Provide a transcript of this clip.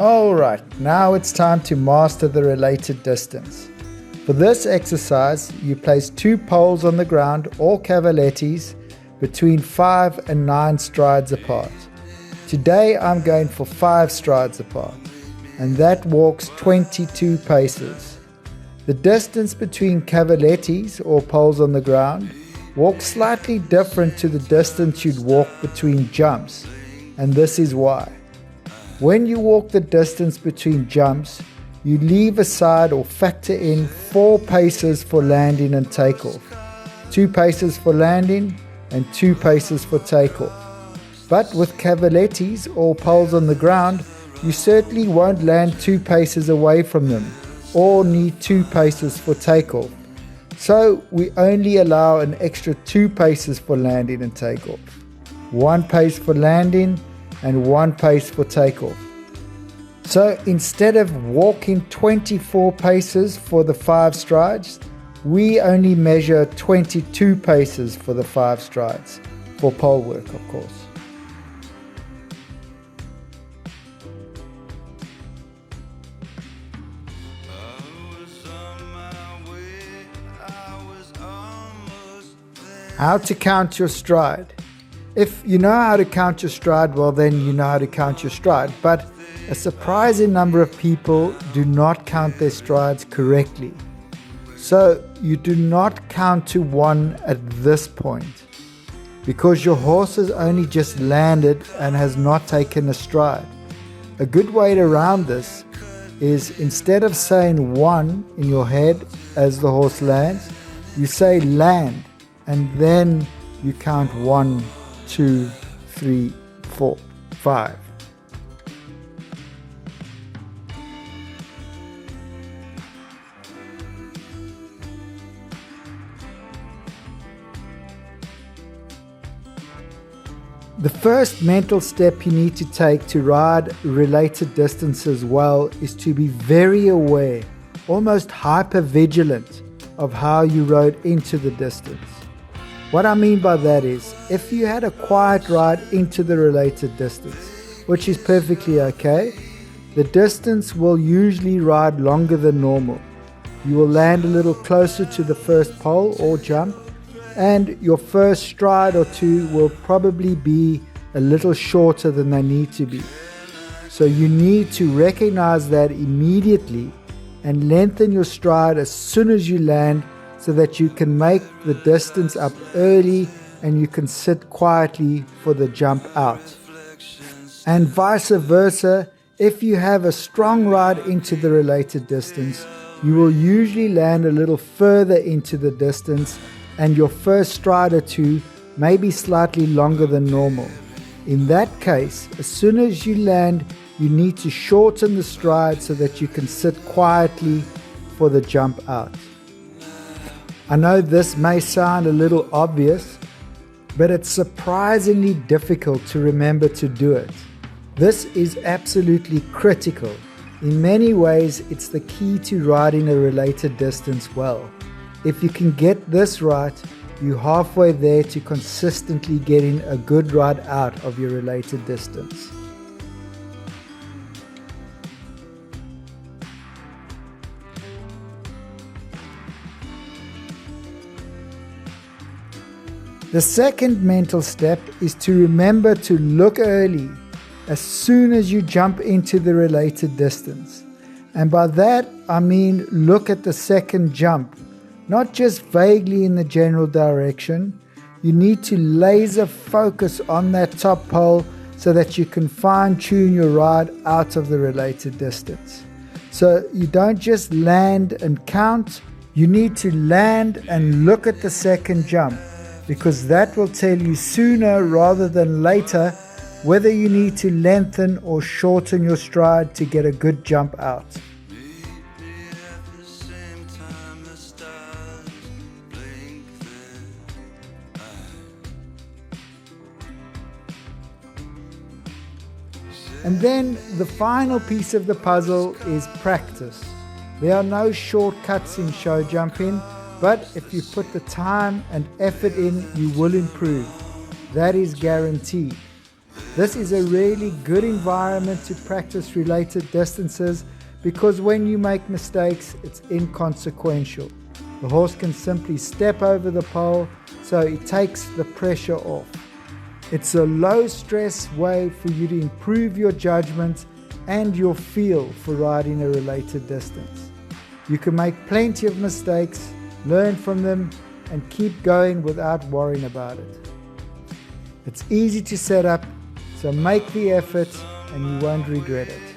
Alright, now it's time to master the related distance. For this exercise, you place 2 poles on the ground or cavalettis between 5 and 9 strides apart. Today I'm going for 5 strides apart, and that walks 22 paces. The distance between cavalettis or poles on the ground walks slightly different to the distance you'd walk between jumps, and this is why. When you walk the distance between jumps, you leave aside or factor in 4 paces for landing and takeoff, 2 paces for landing and 2 paces for takeoff. But with cavalettis or poles on the ground, you certainly won't land 2 paces away from them or need 2 paces for takeoff. So we only allow an extra 2 paces for landing and takeoff, 1 pace for landing and 1 pace for takeoff. So instead of walking 24 paces for the 5 strides, we only measure 22 paces for the 5 strides, for pole work of course. How to count your stride. If you know how to count your stride, well then you know how to count your stride. But a surprising number of people do not count their strides correctly. So you do not count to 1 at this point, because your horse has only just landed and has not taken a stride. A good way around this is, instead of saying 1 in your head as the horse lands, you say land, and then you count 1, 2, 3, 4, 5. The first mental step you need to take to ride related distances well is to be very aware, almost hyper vigilant, of how you rode into the distance. What I mean by that is, if you had a quiet ride into the related distance, which is perfectly okay, the distance will usually ride longer than normal. You will land a little closer to the first pole or jump, and your first stride or 2 will probably be a little shorter than they need to be. So you need to recognize that immediately and lengthen your stride as soon as you land, so that you can make the distance up early and you can sit quietly for the jump out. And vice versa, if you have a strong ride into the related distance, you will usually land a little further into the distance, and your first stride or 2 may be slightly longer than normal. In that case, as soon as you land, you need to shorten the stride so that you can sit quietly for the jump out. I know this may sound a little obvious, but it's surprisingly difficult to remember to do it. This is absolutely critical. In many ways, it's the key to riding a related distance well. If you can get this right, you're halfway there to consistently getting a good ride out of your related distance. The second mental step is to remember to look early as soon as you jump into the related distance. And by that I mean look at the second jump, not just vaguely in the general direction. You need to laser focus on that top pole so that you can fine-tune your ride out of the related distance. So you don't just land and count, you need to land and look at the second jump, because that will tell you sooner rather than later whether you need to lengthen or shorten your stride to get a good jump out. And then the final piece of the puzzle is practice. There are no shortcuts in show jumping, but if you put the time and effort in, you will improve. That is guaranteed. This is a really good environment to practice related distances because when you make mistakes, it's inconsequential. The horse can simply step over the pole, so it takes the pressure off. It's a low stress way for you to improve your judgment and your feel for riding a related distance. You can make plenty of mistakes, learn from them, and keep going without worrying about it. It's easy to set up, so make the effort and you won't regret it.